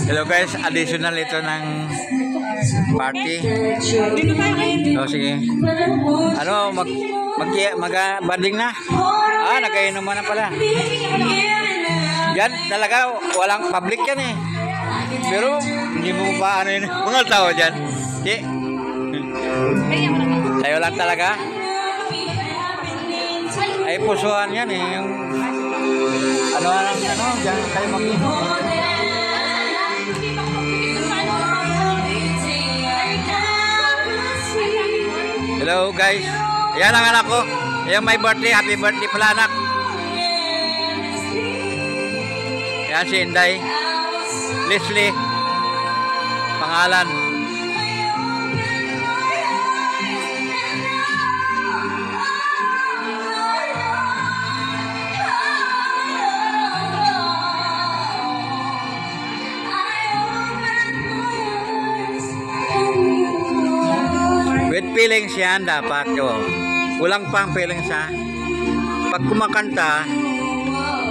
Hello guys, additional ito ng party. O sige. Ano, banding na? Nagkainuman na pala. Yan talaga, walang public yan eh. Pero, hindi mo pa ano yun, mga tao dyan. Okay. Tayo lang talaga. Ay, pusuan yan eh. Yung, dyan tayo mag-inom. Hello guys. Ayan ang anak ko. Ayan my birthday. Happy birthday pala anak. Ayan si Inday. Leslie. Pangalan. With feelings yan dapat yun. Kulang pang feelings ha. Pag kumakanta,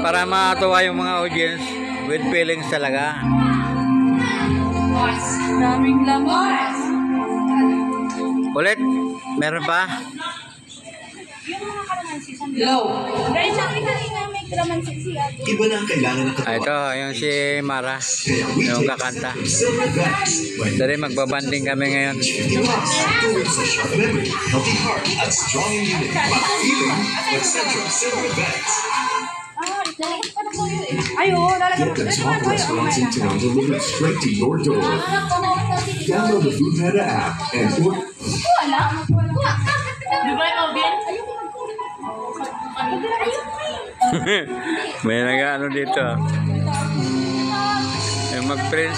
para matuwa yung mga audience, with feelings talaga. Daming lamas. Ulit, meron pa? Yung mga kalamansi sa low. Dahil sa kanina may kalamansi siya. Iba na ang kailangan ng katawan. Ito, yung si Mara. Yung kakanta. Dari magbabanding kami ngayon. Sa sharp memory, healthy heart, at strong immunity. Feeling with Centrum Silver Bags. Lalagyan Get the top restaurants in town delivered straight to your door. Download the Food Panda app and order. Di ba ikaw din? May nag-ano dito. Yung mag-print.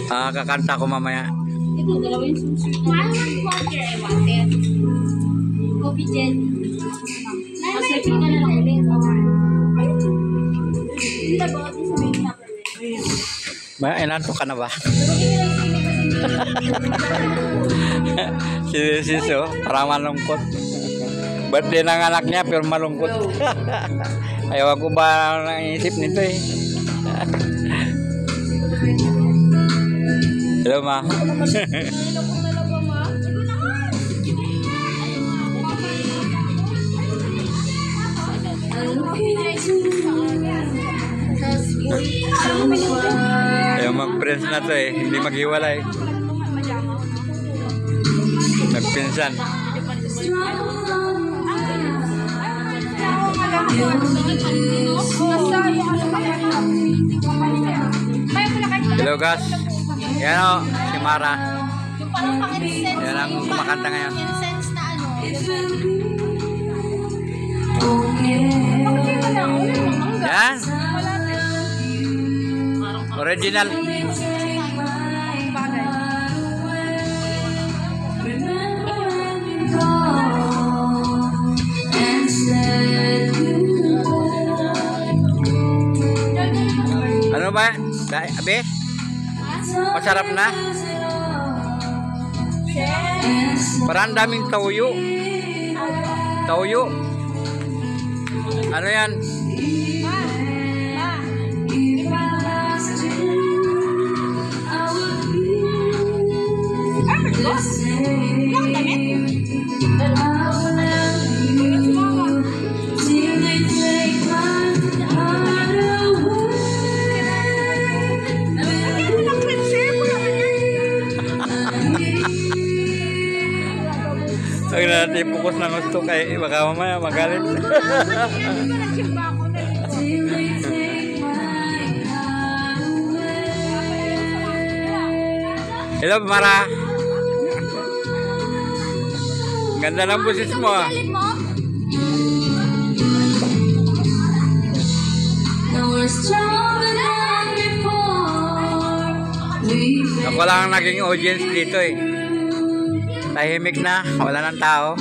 Kakanta ko mamaya. Ito, dalawa yung susunod. Water, I wanted. Coffee gel. Tapos refill ka na lang ulit. Hindi na ba? Ito sa main tupper. Inaantok ka na ba? si Siso, parang malungkot. Birthday ng anak niya, pero malungkot. Ayaw ko ba naisip nito eh. Hello ma. Ayaw mag-friends na to eh, hindi maghiwalay. Nagpinsan. Hello guys. Yan o, si Mara. Yan ang kumakanta ngayon. Yan. Original. Ano ba? Abe? Masarap na? Parang daming tauyo. Tauyo. Ano yan? Pag natin focus na gusto kay baka mamaya magalit. Hello Mara. Ganda ng busis mo ah. Ako lang ang naging audience dito eh. Tahimik na, wala ng tao.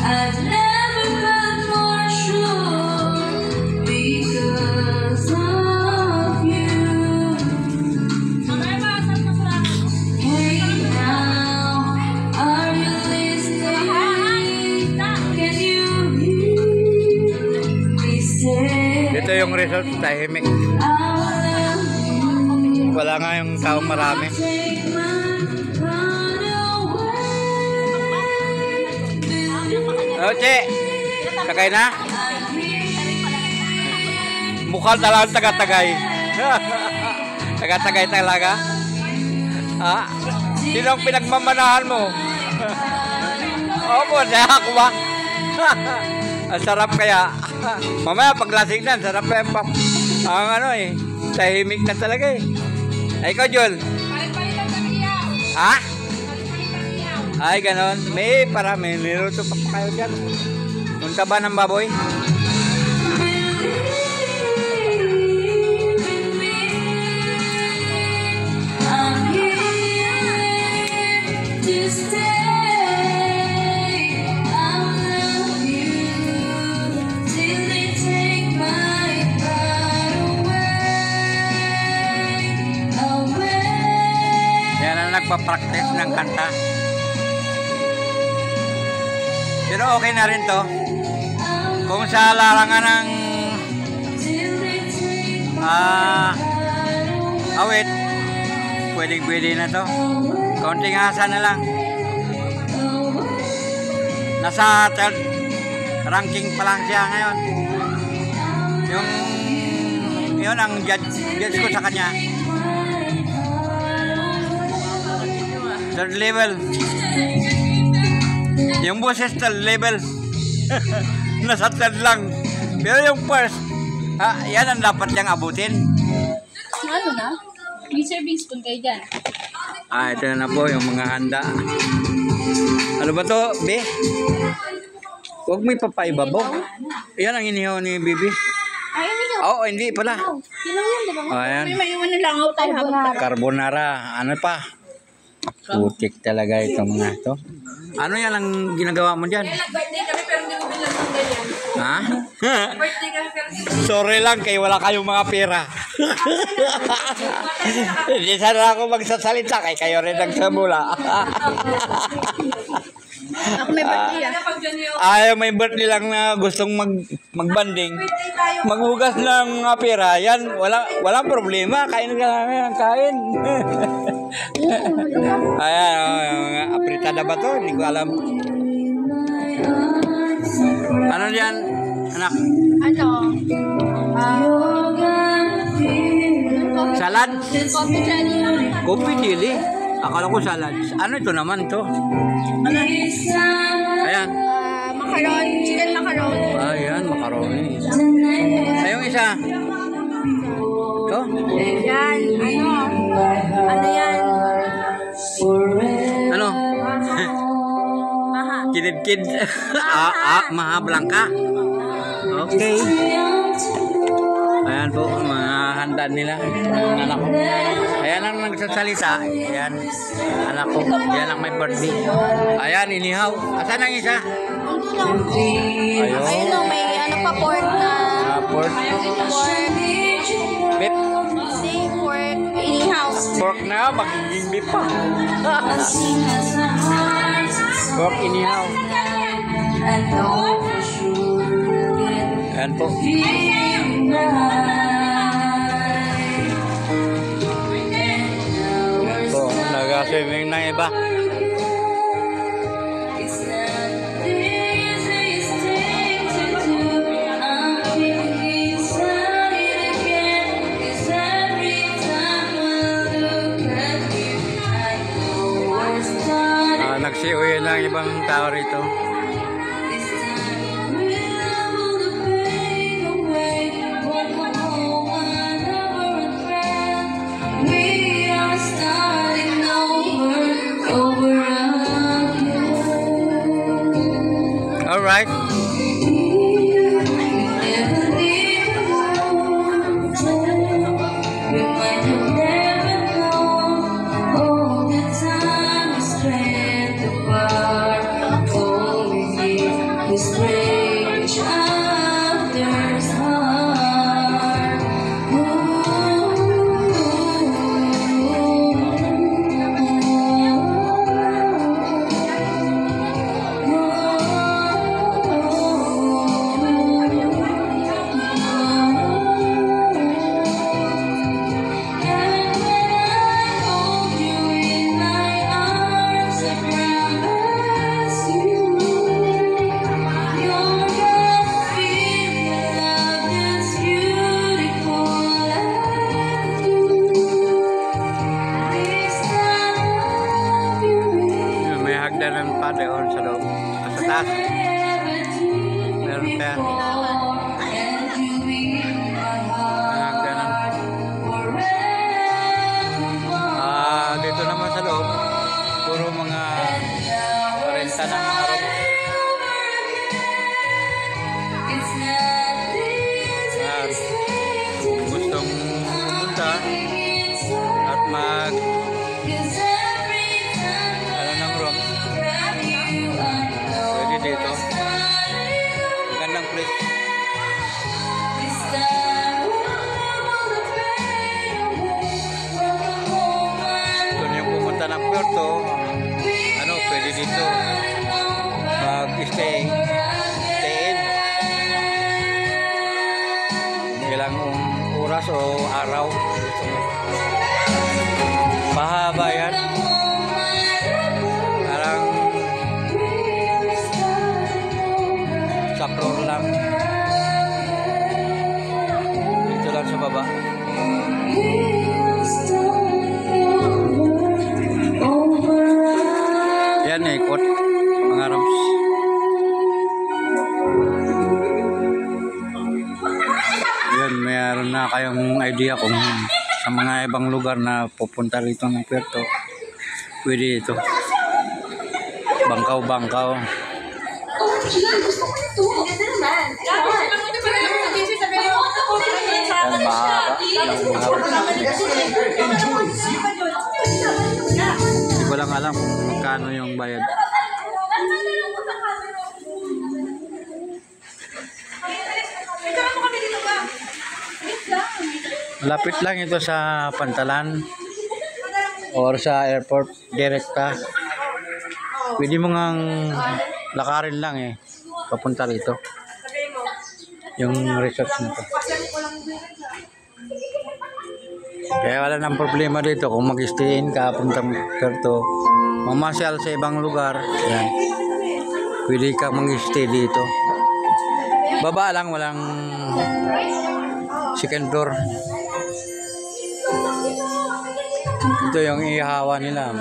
I've never been more sure because of you. Hey now, are you listening? Can you tahimik. Wala nga yung taong marami. Oche, tagay na? Mukhang talagang taga-tagay. Taga-tagay talaga? Ha? Sino ang pinagmamanahan mo? Opo, siya ako ba? Ang sarap kaya. Mamaya paglasing na, sarap pa yung pap. Ang ano eh, tahimik na talaga eh. Ay, ikaw, Jol? Ha? Ay, ganon. May niluto pa kayo dyan. Punta ba ng baboy? Yan ang nagpa-practice ng kanta. Pero okay na rin to. Kung sa larangan ng awit, pwede na to. Kaunting asa na lang. Nasa third ranking pa lang siya ngayon. Yun ang judge ko sa kanya. Third level. Yung boses third level. Nasa third lang. Pero yung first, yan ang dapat niyang abutin. Ano na? May serving spoon kayo dyan. Ito na po yung mga handa. Ano ba to, Be? Huwag mo ipapaibabaw. Yan ang inihaw ni Bibi. Ay, hindi ka. Oo, hindi pala. Yun lang yun, diba? Ayan. May iwan na lang ako tayo habang. Carbonara. Ano pa? Putik talaga itong mga ito. Ano yan ang ginagawa mo dyan? Birthday kami pero hindi mo bilang ng ganyan. Ha? Birthday kami pero Sorry lang kay wala kayong mga pera. Hindi sana ako magsasalita kay kayo rin nagsamula. Ako may birthday ah. kapag ganyan. Ayaw may birthday lang na gustong magbanding. Maghugas ng mga pera. Yan, walang problema. Kain ka namin ang kain. Ayan, apritada ba to? Hindi ko alam. Ano yan, anak? Ano? Salad? Coffee jelly. Kopi chili? Akala ko salad. Ano ito naman to? Ayan. Macaron. Chicken macaron. Ayan, macaroni. Ay, yung isa. To? Yan. Ano? Ano yan? Ano? Maha. Kidid-kid. Maha Blanca. Okay. Ayan po, mga handa nila. Ang anak ko. Ayan ang nagsasalita. Ayan, anak ko. Ayan ang may birthday. Ayan, inihaw. Asan ang isa? Ayun. Ayun o, may ano pa pork na. Pork. Pork. Beef. Say pork. Inihaw. Pork na, magiging beef pa. Pork inihaw. Ayan po. Ayan po, nag-swimming ng iba. Nagsiuwi ng ibang tao rito. All right. doon sa loob. Sa taas. Meron pa yan. Ganun. Dito naman sa loob, puro mga renta ng mga room. Gustong pumunta at mag ng room, pwede dito. Gandang place. Kung yung pumunta ng Puerto, pwede dito mag-stay in ilang oras o araw. Mahaba yan, parang sa floor lang, dito lang sa baba. Yan, ikot mga rams. Yan, mayroon na kayong idea kung sa mga ibang lugar na pupunta rito ng Puerto, pwede ito. Bangkaw-bangkaw. Yan, mahaba. Hindi ko lang alam kung magkano yung bayad. Lapit lang ito sa Pantalan or sa airport, direkta. Pwede mo ngang lakarin lang papunta rito. Yung resort nito. Kaya wala nang problema dito kung mag-stayin ka, puntang Puerto, mamasyal sa ibang lugar. Yan. Pwede ka mag-stay dito. Baba lang, walang second floor. Ito yung ihawa nila.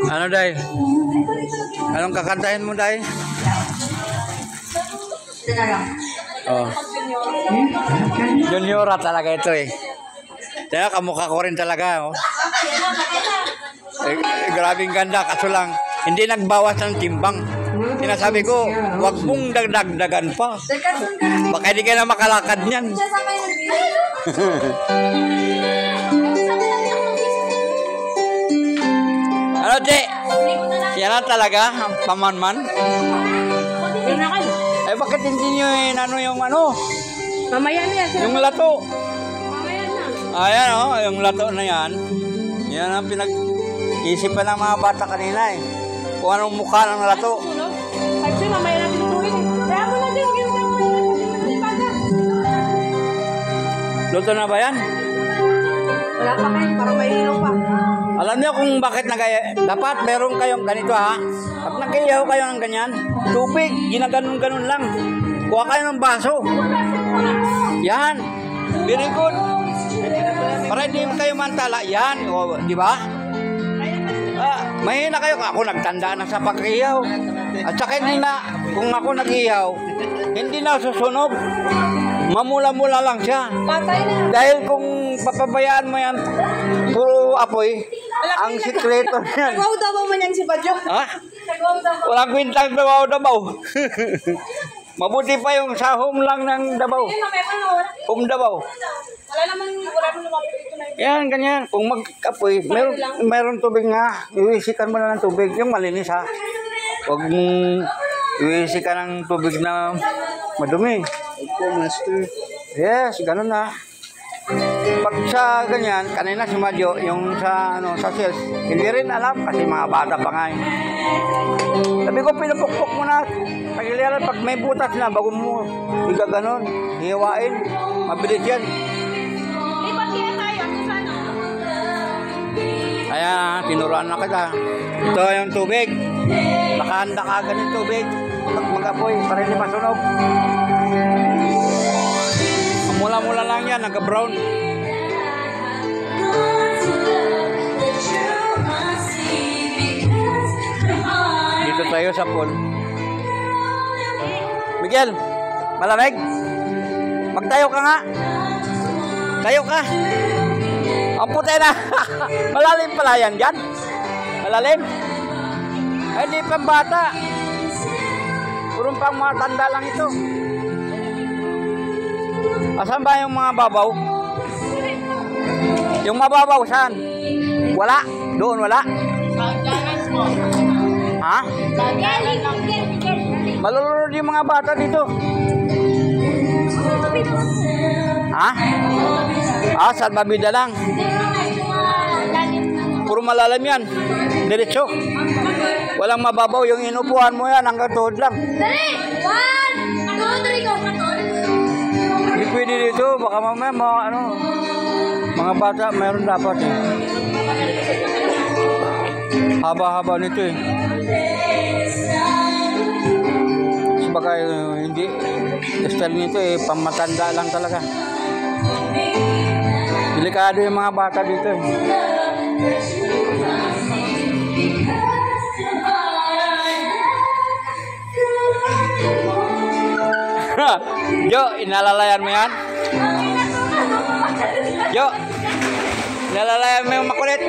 Ano, Day? Anong kakantahin mo, Day? Oh. Juniora talaga ito Kaya kamukha ko rin talaga. Grabing ganda, kaso lang hindi nagbawas ng timbang. Sinasabi ko, wag mong dagdagan pa. Baka hindi ka na makalakad niyan. Ano, Che? Yan na talaga, pamanman. Bakit hindi nyo yung Mamaya na yan. yung lato? Mamaya na. Ayan yung lato na yan. Yan ang pinag-isipan ng mga bata kanina Kung anong mukha ng lato. Kasi mamaya natin lutuin Kaya mo na din, Luto na ba yan? wala pa kayo, parang may ilaw pa. Alam niyo kung bakit dapat meron kayong ganito Pag nag-iyaw kayo ng ganyan, tubig, ginaganon-ganon lang. Kuha kayo ng baso. Yan. Very good. Para hindi kayo mantala. Yan. Di ba? Mahina kayo. Ako nagtanda na sa pag-iyaw. At saka hindi na, kung ako nag-iyaw, hindi na susunog. Mamula-mula lang siya. Patay na. Dahil kung papabayaan mo yan, puro apoy, ang sikreto yan. Nagwaw-dabaw mo niyan si Badyo. Ha? Nagwaw-dabaw. Walang kwintang dabaw-dabaw. Mabuti pa yung sahom lang ng dabaw. Dabaw. Wala naman lumapit ito na ito. Yan, ganyan. Kung magkapoy, meron tubig nga. Iwisikan mo na ng tubig. Yung malinis Huwag mong iwisikan ng tubig na madumi. Yes, ganun na. Pag sa ganyan, kanina si Madyo, yung sa sales, hindi rin alam kasi mga bata pa nga Sabi ko, pinupukpok mo na. Pagiliran, pag may butas na, bago mo igaganon, hiwain, mabilis yan. Lipat kaya tayo, sana. Kaya, tinuruan na kita. Ito yung tubig. Nakahanda ka ganyan tubig. Pag mag-apoy, para hindi masunog. Mula lang yan, nagka-brown. Dito tayo sa pool. Miguel, malamig? Magtayo ka nga. Tayo ka. Ang puti na. Malalim pala yan dyan. Malalim. Ay, di pang bata. Purong pang matanda lang ito. Asan ba yung mga babaw? Yung mababaw, saan? Wala? Doon wala? Ha? Malulunod yung mga bata dito. Ha? Ah, saan mabida lang? Puro malalim yan. Diretso. Walang mababaw. Yung inupuan mo yan hanggang tuhod lang. Dali! 1, 2, 3, go! Hindi pwede dito. Baka mamaya mga bata mayroon dapat eh. Haba-haba nito eh. Baka hindi. Style nito eh. Pamatanda lang talaga. Delikado yung mga bata dito eh. Jo, inalalayan mo yan? Jo, inalalayan mo yung makulit?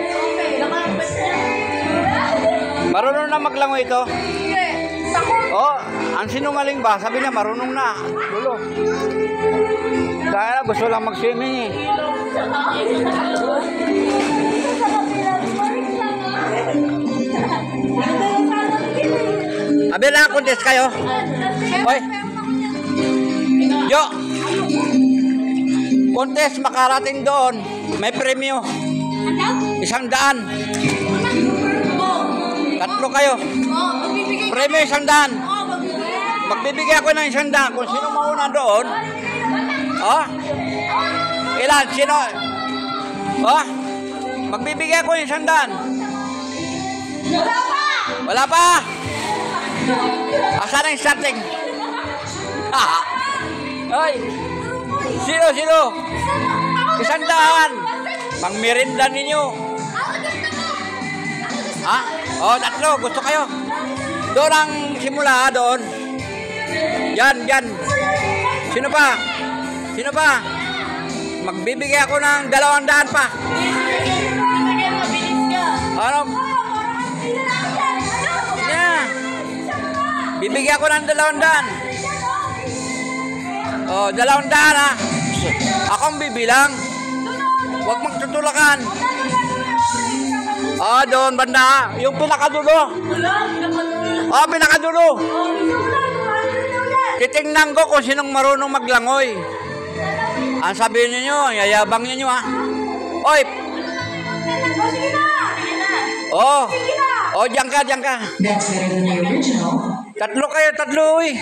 Marunong na maglangoy ito? Oh, ang sinungaling ba? Sabi niya marunong na. Dulo. Kaya gusto lang mag-swimming eh. Abi na contest kayo. Hoy. Jo. Contest makarating doon. May premyo. 100. Tatlo kayo. Premyo 100. Magbibigay ako ng 100 kung sino mauna doon. Oh? Ilan? Sino? Oh? Magbibigay ako ng 100. Wala pa! Asan ang starting? Hoy! Sino? 100. Pangmerinda ninyo. Ha? Oh, tatlo. Gusto kayo? Doon ang simula, doon. Yan. Sino pa? Magbibigay ako ng 200 pa. Ano? Yeah. Bibigyan ako ng 200. Oh, 200 ha. Akong bibilang. Huwag magtutulakan. Oh, doon banda. Yung pinakadulo. Oh, pinakadulo. Titingnan ko kung sinong marunong maglangoy. Ang sabihin niyo, yayabang niyo ha. Oy. Oh. Oh, diyan ka. That's better than the original. Tatlo eh.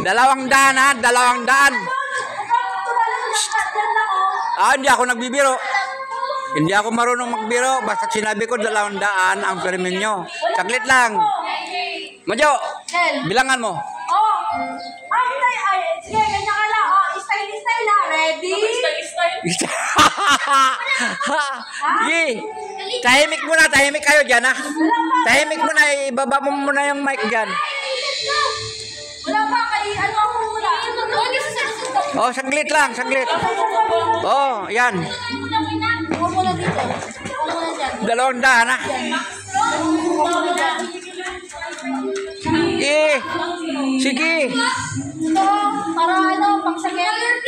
200 ha, 200. Ah, hindi ako nagbibiro. Hindi ako marunong magbiro. Basta sinabi ko 200 ang permin nyo. Saglit lang. Madyo, bilangan mo. Sige, ganyan ka lang. Style na. Ready? Sige. Tahimik kayo dyan ha. Tahimik muna, ibaba mo muna yung mic dyan. Wala pa kay ako muna. Oh, saglit lang. Oh, yan. Huwag mo na dito. Huwag mo na dyan. 200 ha. Sige. Ito, para pangsagip.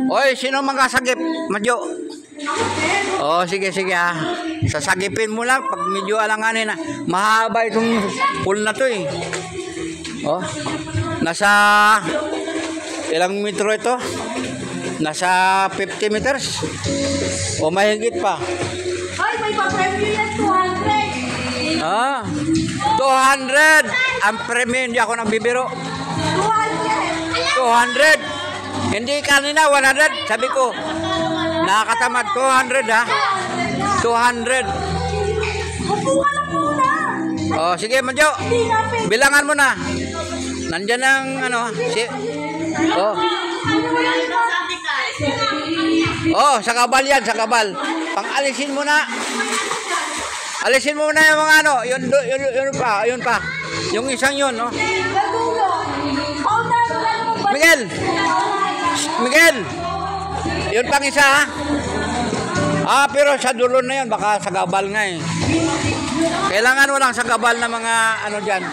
Oy, sino magkasagip? Madyo. Oh, sige ha. Sasagipin mo lang pag medyo alanganin na. Mahaba itong pool na to eh. Oh. Nasa ilang metro ito? Nasa 50 meters. O mahigit pa. Ay, may pa-preview yan, 200. Ah. 200. Ang premium, hindi ako nagbibiro. 200. Hindi kanina 100. Sabi ko, nakakatamad. 200 ha. 200. Upo ka lang muna. Oh, sige, Madyo. Bilangan mo na. Nandyan ang Oh. Oh, sa kabal yan, sa kabal. Pang-alisin mo na. Alisin mo na yung mga ano, yun pa. Yung isang yun, no? Miguel! Yun pang isa, ha? Pero sa dulo na yun, baka sa gabal nga eh. Kailangan walang sa gabal na mga ano dyan.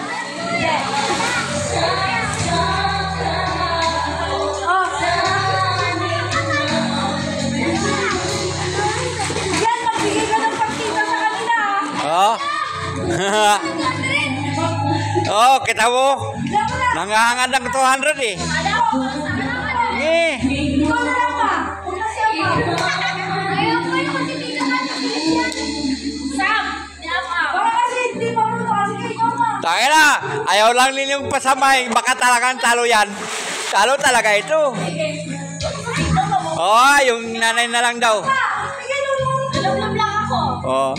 Oh. Oh, kita mo. Nangangad ng 200 eh. Tayo na. Ayaw lang ninyong pasamay. Baka talagang talo yan. Talo talaga ito. Oh, yung nanay na lang daw. Oh,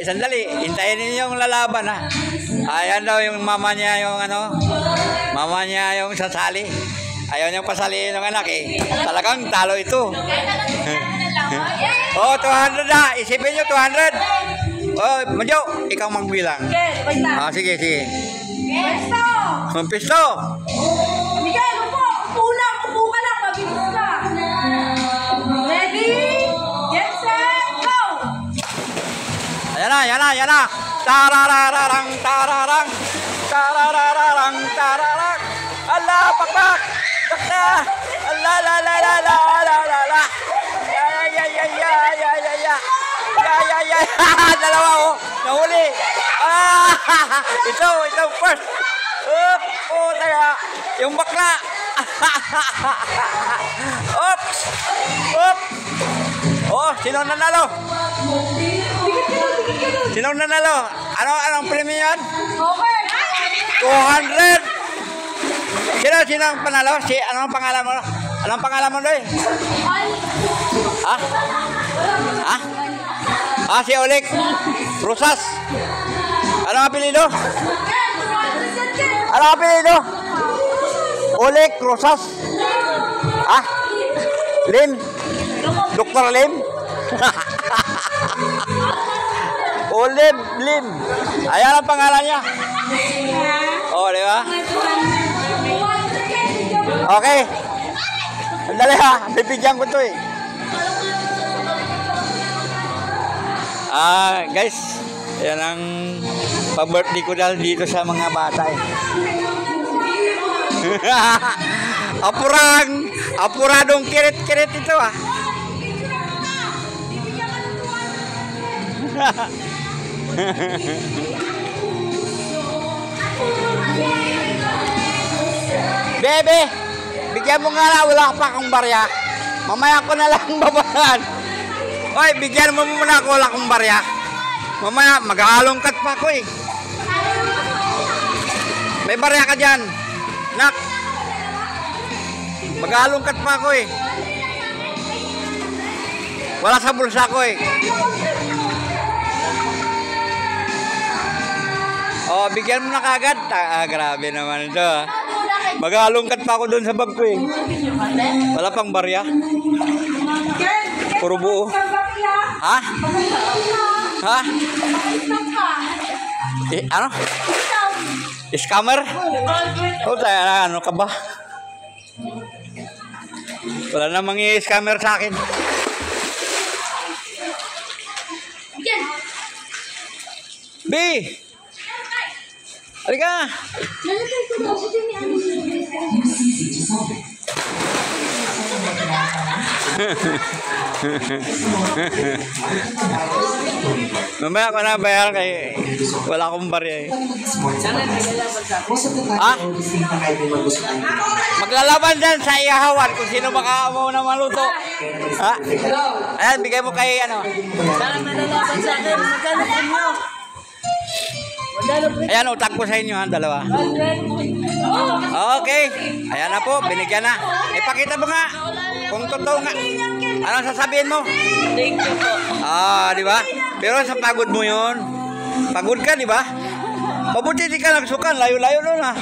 sandali. Hintayin niyo yung lalaban, ha. Ayan daw yung mama niya yung ano. Mama niya yung sasali. Ayaw niyang pasaliin ng anak eh. Talagang talo ito. Oh, 200 na. Isipin niyo 200. Oh, Madyo, ikaw magbilang. Sige. Pisto. Miguel, upo ka lang, mabilis ka. Ready? Get set, go! Ayan na. Tarararang. Allah, pakpak. Allah, la. Ya. Dalawa, oh. Nahuli. Ito first. Tayo. Yung bakla. Oops. Oh, sino nanalo? Anong premyo yan? 200. Sino ang panalo? Anong pangalan mo? Anong pangalan mo doy? Si Oleg Rosas. Anong apelido? Oleg Rosas. Lim? Dr. Lim? Oleg Lim. Ayan ang pangalan niya. Oh, di ba? Okay. Sandali ha. Bibigyan ko to eh. Guys. Yan ang pa-birthday ko dahil dito sa mga bata eh. Apuradong kirit-kirit ito ah. Bebe, bigyan mo nga na, wala pa akong barya. Mamaya ko na lang babahan. Oy, bigyan mo muna ako, wala akong barya. Mamaya, mag-aalongkat pa ako eh. May barya ka dyan. Nak. Mag-aalongkat pa ako eh. Wala sa bulsa ko eh. Oh, bigyan mo na kagad. Grabe naman ito. Mag-aalongkat pa ako doon sa bag ko eh. Wala pang barya. Puro buo. Ha? Ano? Scammer? Ano ka ba? Wala namang i-scammer sa akin. B! Halika! Mamaya ko na bayaran kay wala akong barya eh. Maglalaban dyan sa ihawan kung sino baka mo na maluto. Ayan, bigay mo kay ano. Ayan, utang ko sa inyo ha, dalawa. Okay. Ayan na po, binigyan na. Ipakita mo nga kung totoo nga. Anong sasabihin mo? Thank you po. Di ba? Pero sa pagod mo yun. Pagod ka, di ba? Mabuti di ka nagsukan, layo-layo nun ah.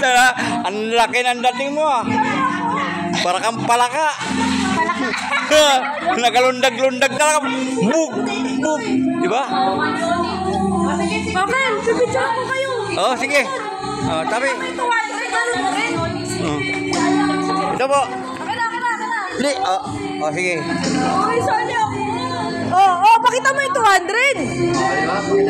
Tara, ang laki ng dating mo ah. Para kang palaka. Nagalundag-lundag talaga. Bug! Bug! Diba? Okay, pipicture ko kayo. Oh, sige. Oh, tabi. May 200 na rin. Oh. Ito po. Akin na. Li. Oh, sige. Okay, sorry ako. Oh, pakita mo yung 200. Oh, diba?